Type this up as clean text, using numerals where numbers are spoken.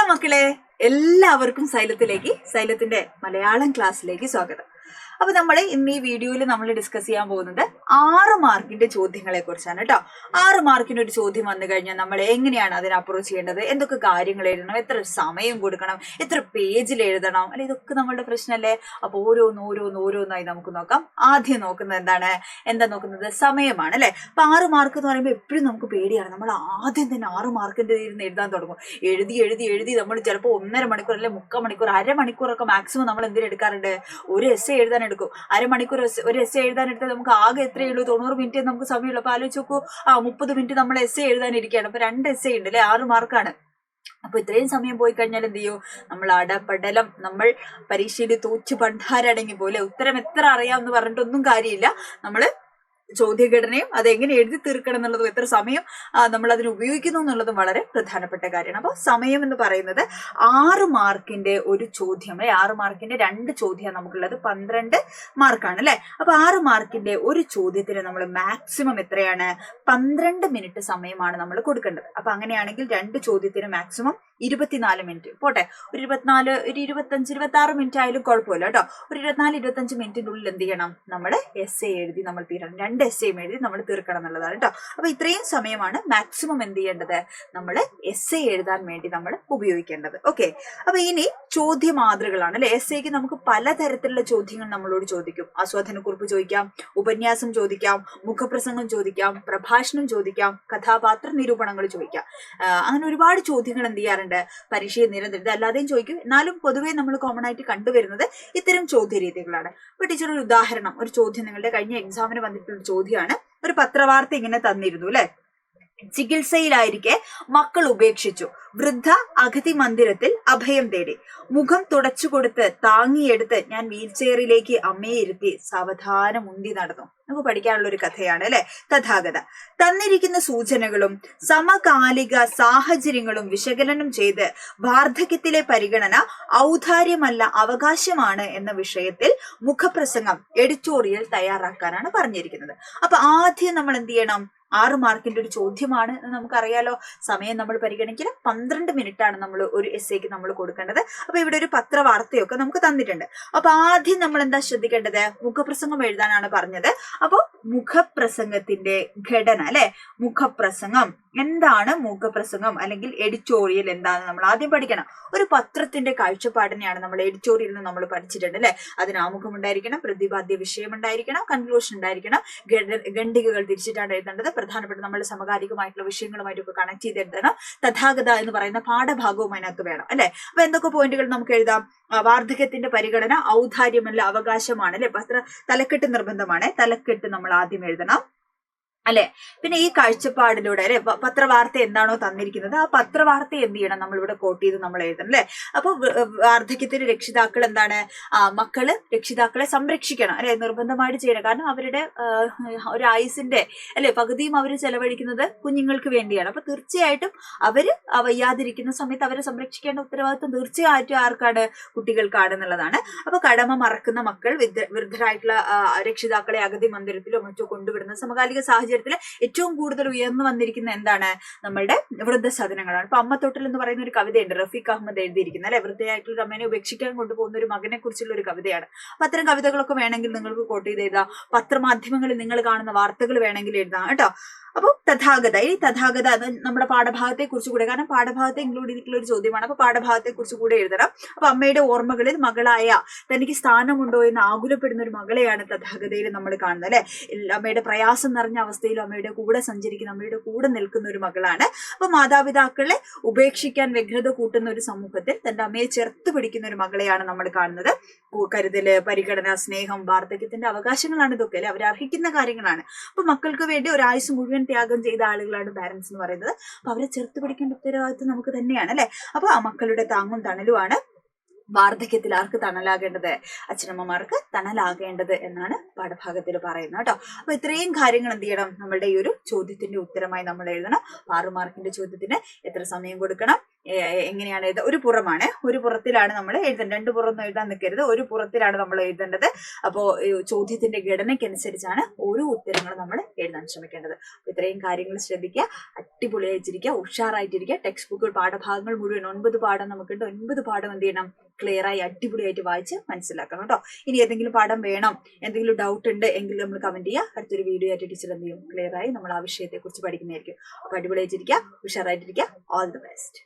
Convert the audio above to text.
മക്കളെ, എല്ലാവർക്കും സൈലത്തിന്റെ മലയാളം ക്ലാസ്സിലേക്ക് സ്വാഗതം. അപ്പൊ നമ്മൾ ഇന്ന് ഈ വീഡിയോയിൽ നമ്മൾ ഡിസ്കസ് ചെയ്യാൻ പോകുന്നത് 6 മാർക്കിന്റെ ചോദ്യങ്ങളെ കുറിച്ചാണ് കേട്ടോ. 6 മാർക്കിന് ഒരു ചോദ്യം വന്നു കഴിഞ്ഞാൽ നമ്മൾ എങ്ങനെയാണ് അതിനെ അപ്രോച്ച് ചെയ്യേണ്ടത്, എന്തൊക്കെ കാര്യങ്ങൾ എഴുതണം, എത്ര സമയം കൊടുക്കണം, എത്ര പേജിൽ എഴുതണം, അല്ലെ ഇതൊക്കെ നമ്മളുടെ പ്രശ്നമല്ലേ. അപ്പൊ ഓരോന്നായി നമുക്ക് നോക്കാം. ആദ്യം നോക്കുന്നത് എന്താ നോക്കുന്നത് സമയമാണ് അല്ലെ. അപ്പൊ 6 മാർക്ക് എന്ന് പറയുമ്പോൾ എപ്പോഴും നമുക്ക് പേടിയാണ്. നമ്മൾ ആദ്യം തന്നെ 6 മാർക്കിന്റെ ഇരുന്ന് എഴുതാൻ തുടങ്ങും. എഴുതി നമ്മൾ ചിലപ്പോൾ 1.5 മണിക്കൂർ അല്ലെ 3/4 മണിക്കൂർ, അരമണിക്കൂറൊക്കെ മാക്സിമം നമ്മൾ എന്തിനെടുക്കാറുണ്ട്, ഒരു എസ്സേ എഴുതാൻ എടുക്കും. അരമണിക്കൂർ ഒരു എസ്സേ എഴുതാൻ എടുത്താൽ നമുക്ക് ആകെ എത്രയേ ഉള്ളൂ, 90 മിനിറ്റ് നമുക്ക് സമയമുള്ളൂ. അപ്പൊ ആലോചിച്ച് നോക്കൂ, 30 മിനിറ്റ് നമ്മൾ എസ്സേ എഴുതാനിരിക്കുകയാണ്. അപ്പൊ 2 എസ്സേ ഉണ്ട് അല്ലെ, 6 മാർക്കാണ്. അപ്പൊ ഇത്രയും സമയം പോയി കഴിഞ്ഞാൽ എന്ത് ചെയ്യും, നമ്മൾ അടപടലം, നമ്മൾ പരീക്ഷയിൽ തോച്ചു പണ്ടാരടങ്ങി പോലെ ഉത്തരം എത്ര അറിയാമെന്ന് പറഞ്ഞിട്ടൊന്നും കാര്യമില്ല. നമ്മള് ചോദ്യഘടനയും അതെങ്ങനെ എഴുതി തീർക്കണം എന്നുള്ളതും എത്ര സമയം നമ്മൾ അതിന് ഉപയോഗിക്കുന്നു എന്നുള്ളതും വളരെ പ്രധാനപ്പെട്ട കാര്യമാണ്. അപ്പോൾ സമയം എന്ന് പറയുന്നത് 6 മാർക്കിന്റെ ഒരു ചോദ്യം, 6 മാർക്കിന്റെ 2 ചോദ്യം നമുക്കുള്ളത് 12 മാർക്കാണ് അല്ലെ. അപ്പൊ 6 മാർക്കിന്റെ ഒരു ചോദ്യത്തിന് നമ്മൾ മാക്സിമം എത്രയാണ്, 12 മിനിറ്റ് സമയമാണ് നമ്മൾ കൊടുക്കേണ്ടത്. അപ്പൊ അങ്ങനെയാണെങ്കിൽ 2 ചോദ്യത്തിന് മാക്സിമം 24 മിനിറ്റ് പോട്ടെ, ഒരു 24, ഒരു 25, 26 മിനിറ്റ് ആയാലും കുഴപ്പമില്ല കേട്ടോ. ഒരു 24-25 മിനിറ്റിന്റെ ഉള്ളിൽ എന്ത് ചെയ്യണം, നമ്മുടെ എസ്സേ എഴുതി നമ്മൾ തീരണം. 2 എസ്സേയും എഴുതി നമ്മൾ തീർക്കണം എന്നുള്ളതാണ് കേട്ടോ. അപ്പൊ ഇത്രയും സമയമാണ് മാക്സിമം എന്ത് ചെയ്യേണ്ടത്, നമ്മൾ എസ്സേ എഴുതാൻ വേണ്ടി നമ്മൾ ഉപയോഗിക്കേണ്ടത്. ഓക്കെ, അപ്പൊ ഇനി ചോദ്യ മാതൃകളാണ് അല്ലെ. എസ്സേക്ക് നമുക്ക് പലതരത്തിലുള്ള ചോദ്യങ്ങൾ നമ്മളോട് ചോദിക്കും. ആസ്വാദനക്കുറിപ്പ് ചോദിക്കാം, ഉപന്യാസം ചോദിക്കാം, മുഖപ്രസംഗം ചോദിക്കാം, പ്രഭാഷണം ചോദിക്കാം, കഥാപാത്ര നിരൂപണങ്ങൾ ചോദിക്കാം. അങ്ങനെ ഒരുപാട് ചോദ്യങ്ങൾ എന്ത് ചെയ്യാറുണ്ട്, പരീക്ഷയെ നിരന്തരം അല്ലാതെയും ചോദിക്കും. എന്നാലും പൊതുവേ നമ്മൾ കോമൺ ആയിട്ട് കണ്ടുവരുന്നത് ഇത്തരം ചോദ്യ രീതികളാണ്. അപ്പൊ ടീച്ചർ ഒരു ഉദാഹരണം, ഒരു ചോദ്യം നിങ്ങളുടെ കഴിഞ്ഞ എക്സാമിന് വന്നിട്ടുള്ള ചോദ്യമാണ്. ഒരു പത്രവാർത്ത ഇങ്ങനെ തന്നിരുന്നു അല്ലെ. ചികിത്സയിലായിരിക്കെ മക്കൾ ഉപേക്ഷിച്ചു, വൃദ്ധ അഗതി മന്ദിരത്തിൽ അഭയം തേടി, മുഖം തുടച്ചുകൊടുത്ത് താങ്ങിയെടുത്ത് ഞാൻ വീൽചെയറിലേക്ക് അമ്മയെ ഇരുത്തി സാവധാനം ഉന്തി നടന്നു. നമുക്ക് പഠിക്കാനുള്ള ഒരു കഥയാണ് അല്ലെ. തഥാഗത തന്നിരിക്കുന്ന സൂചനകളും സമകാലിക സാഹചര്യങ്ങളും വിശകലനം ചെയ്ത് വാർദ്ധക്യത്തിലെ പരിഗണന ഔദാര്യമല്ല അവകാശമാണ് എന്ന വിഷയത്തിൽ മുഖപ്രസംഗം എഡിറ്റോറിയൽ തയ്യാറാക്കാനാണ് പറഞ്ഞിരിക്കുന്നത്. അപ്പൊ ആദ്യം നമ്മൾ എന്ത് ചെയ്യണം, 6 മാർക്കിന്റെ ഒരു ചോദ്യമാണ് എന്ന് നമുക്കറിയാലോ. സമയം നമ്മൾ പരിഗണിക്കണം, 12 മിനിറ്റ് ആണ് നമ്മൾ ഒരു എസ്സേക്ക് നമ്മൾ കൊടുക്കേണ്ടത്. അപ്പൊ ഇവിടെ ഒരു പത്രവാർത്തയൊക്കെ നമുക്ക് തന്നിട്ടുണ്ട്. അപ്പൊ ആദ്യം നമ്മൾ എന്താ ശ്രദ്ധിക്കേണ്ടത്, മുഖപ്രസംഗം എഴുതാനാണ് പറഞ്ഞത്. അപ്പൊ മുഖപ്രസംഗത്തിന്റെ ഘടന അല്ലെ. മുഖപ്രസംഗം എന്താണ്, മുഖപ്രസംഗം അല്ലെങ്കിൽ എഡിറ്റോറിയൽ എന്താണെന്ന് നമ്മൾ ആദ്യം പഠിക്കണം. ഒരു പത്രത്തിന്റെ കാഴ്ചപ്പാടിനെയാണ് നമ്മൾ എഡിറ്റോറിയൽ എന്ന് നമ്മൾ പഠിച്ചിട്ടുണ്ട് അല്ലെ. അതിന് ആമുഖം ഉണ്ടായിരിക്കണം, പ്രതിപാദ്യ വിഷയം ഉണ്ടായിരിക്കണം, കൺക്ലൂഷൻ ഉണ്ടായിരിക്കണം, ഖണ്ഡികകൾ തിരിച്ചിട്ടാണ് എഴുതേണ്ടത്. പ്രധാനപ്പെട്ട നമ്മുടെ സമകാലികമായിട്ടുള്ള വിഷയങ്ങളുമായിട്ടൊക്കെ കണക്ട് ചെയ്ത് എഴുതണം. തഥാഗത എന്ന് പറയുന്ന പാഠഭാഗവും അതിനകത്ത് വേണം അല്ലെ. അപ്പൊ എന്തൊക്കെ പോയിന്റുകൾ നമുക്ക് എഴുതാം, വാർദ്ധക്യത്തിന്റെ പരിഗണന ഔദാര്യമല്ല അവകാശമാണ് അല്ലെ. തലക്കെട്ട് നിർബന്ധമാണ്, തലക്കെട്ട് നമ്മൾ ആദ്യം എഴുതണം അല്ലെ. പിന്നെ ഈ കാഴ്ചപ്പാടിലൂടെ അല്ലെ, പത്രവാർത്ത എന്താണോ തന്നിരിക്കുന്നത് ആ പത്രവാർത്ത എന്ത് ചെയ്യണം, നമ്മളിവിടെ കോട്ട് ചെയ്ത് നമ്മൾ എഴുതണം അല്ലെ. അപ്പൊ വാർദ്ധക്യത്തിന് രക്ഷിതാക്കൾ എന്താണ്, മക്കള് രക്ഷിതാക്കളെ സംരക്ഷിക്കണം അല്ലെ, നിർബന്ധമായിട്ട് ചെയ്യണം. കാരണം അവരുടെ ഒരു ആയുസിന്റെ അല്ലെ പകുതിയും അവർ ചെലവഴിക്കുന്നത് കുഞ്ഞുങ്ങൾക്ക് വേണ്ടിയാണ്. അപ്പൊ തീർച്ചയായിട്ടും അവര് വയ്യാതിരിക്കുന്ന സമയത്ത് അവരെ സംരക്ഷിക്കേണ്ട ഉത്തരവാദിത്വം തീർച്ചയായിട്ടും ആർക്കാണ്, കുട്ടികൾക്കാണ് എന്നുള്ളതാണ്. അപ്പൊ കടമ മറക്കുന്ന മക്കൾ വൃദ്ധരായിട്ടുള്ള രക്ഷിതാക്കളെ അഗതി മന്ദിരത്തിലോ മറ്റോ കൊണ്ടുവിടുന്ന സമകാലിക സാഹചര്യത്തിൽ ഏറ്റവും കൂടുതൽ ഉയർന്നു വന്നിരിക്കുന്ന എന്താണ്, നമ്മളുടെ വൃദ്ധസദനങ്ങളാണ്. അപ്പൊ അമ്മത്തൊട്ടിൽ എന്ന് പറയുന്ന ഒരു കവിതയുണ്ട്, റഫീഖ് അഹമ്മദ് എഴുതിയിരിക്കുന്നത് അല്ലെ. വൃദ്ധയായിട്ടുള്ള അമ്മേനെ ഉപേക്ഷിക്കാൻ കൊണ്ടുപോകുന്ന ഒരു മകനെ കുറിച്ചുള്ള ഒരു കവിതയാണ്. അപ്പൊ അത്തരം കവിതകളൊക്കെ വേണമെങ്കിൽ നിങ്ങൾക്ക് കോട്ട് ചെയ്ത് എഴുതാം. പത്രമാധ്യമങ്ങളിൽ നിങ്ങൾ കാണുന്ന വാർത്തകൾ വേണമെങ്കിൽ എഴുതാം കേട്ടോ. അപ്പൊ തഥാഗത, ഈ തഥാഗത നമ്മുടെ പാഠഭാഗത്തെ കുറിച്ച് കൂടെ, കാരണം പാഠഭാഗത്തെ ഇൻക്ലൂഡ് ചെയ്തിട്ടുള്ള ഒരു ചോദ്യമാണ്. അപ്പൊ പാഠഭാഗത്തെ കുറിച്ച് കൂടെ എഴുതണം. അപ്പൊ അമ്മയുടെ ഓർമ്മകളിൽ മകളായ തനിക്ക് സ്ഥാനമുണ്ടോ എന്ന് ആകുലപ്പെടുന്ന ഒരു മകളെയാണ് തഥാഗതയിൽ നമ്മൾ കാണുന്നത് അല്ലെ. അമ്മയുടെ പ്രയാസം നിറഞ്ഞ അവസ്ഥയിലും അമ്മയുടെ കൂടെ സഞ്ചരിക്കുന്ന, അമ്മയുടെ കൂടെ നിൽക്കുന്ന ഒരു മകളാണ്. അപ്പൊ മാതാപിതാക്കളെ ഉപേക്ഷിക്കാൻ വ്യഗ്രത കൂട്ടുന്ന ഒരു സമൂഹത്തിൽ തന്റെ അമ്മയെ ചേർത്ത് പിടിക്കുന്ന ഒരു മകളെയാണ് നമ്മൾ കാണുന്നത്. കരുതല്, പരിഗണന, സ്നേഹം, വാർദ്ധക്യത്തിന്റെ അവകാശങ്ങളാണ് ഇതൊക്കെ അല്ലെ, അവർ അർഹിക്കുന്ന കാര്യങ്ങളാണ്. അപ്പൊ മക്കൾക്ക് വേണ്ടി ഒരു ആയുസ് മുഴുവൻ ത്യാഗം ചെയ്ത ആളുകളാണ് പാരന്റ്സ് എന്ന് പറയുന്നത്. അപ്പൊ അവരെ ചേർത്ത് പിടിക്കേണ്ട ഉത്തരവാദിത്വം നമുക്ക് തന്നെയാണ് അല്ലെ. അപ്പൊ ആ മക്കളുടെ താങ്ങും തണലുമാണ് വാർദ്ധക്യത്തിൽ ആർക്ക് തണലാകേണ്ടത്, അച്ഛനമ്മമാർക്ക് തണലാകേണ്ടത് എന്നാണ് പാഠഭാഗത്തിൽ പറയുന്നത് കേട്ടോ. അപ്പൊ ഇത്രയും കാര്യങ്ങൾ എന്ത് ചെയ്യണം, നമ്മളുടെ ഈ ഒരു ചോദ്യത്തിന്റെ ഉത്തരമായി നമ്മൾ എഴുതണം. 6 മാർക്കിന്റെ ചോദ്യത്തിന് എത്ര സമയം കൊടുക്കണം, എങ്ങനെയാണ് എഴുതുക, ഒരു പുറമാണ്, ഒരു പുറത്തിലാണ് നമ്മൾ എഴുതേണ്ടത്. 2 പുറമൊന്നും എഴുതാൻ നിൽക്കരുത്, ഒരു പുറത്തിലാണ് നമ്മൾ എഴുതേണ്ടത്. അപ്പോൾ ചോദ്യത്തിന്റെ ഘടനയ്ക്കനുസരിച്ചാണ് ഓരോ ഉത്തരങ്ങളും നമ്മൾ എഴുതാൻ ശ്രമിക്കേണ്ടത്. അപ്പൊ ഇത്രയും കാര്യങ്ങൾ ശ്രദ്ധിക്കുക, അടിപൊളിയായിട്ടിരിക്കുക, ഉഷാറായിട്ടിരിക്കുക. ടെക്സ്റ്റ് ബുക്ക് പാഠഭാഗങ്ങൾ മുഴുവൻ 9 പാഠം നമുക്കുണ്ട്. 9 പാഠം എന്ത് ചെയ്യണം, ക്ലിയറായി അടിപൊളിയായിട്ട് വായിച്ച് മനസ്സിലാക്കണം കേട്ടോ. ഇനി ഏതെങ്കിലും പാഠം വേണം, എന്തെങ്കിലും ഡൗട്ട് ഉണ്ട് എങ്കിൽ നമ്മൾ കമന്റ് ചെയ്യുക. അടുത്തൊരു വീഡിയോ ആയിട്ട് ടീച്ചർ എന്ത് ചെയ്യും, ക്ലിയറായി നമ്മൾ ആ വിഷയത്തെ കുറിച്ച് പഠിക്കുന്നതായിരിക്കും. അപ്പൊ അടിപൊളിയായിട്ടിരിക്കുക, ഉഷാറായിട്ടിരിക്കുക. All the best.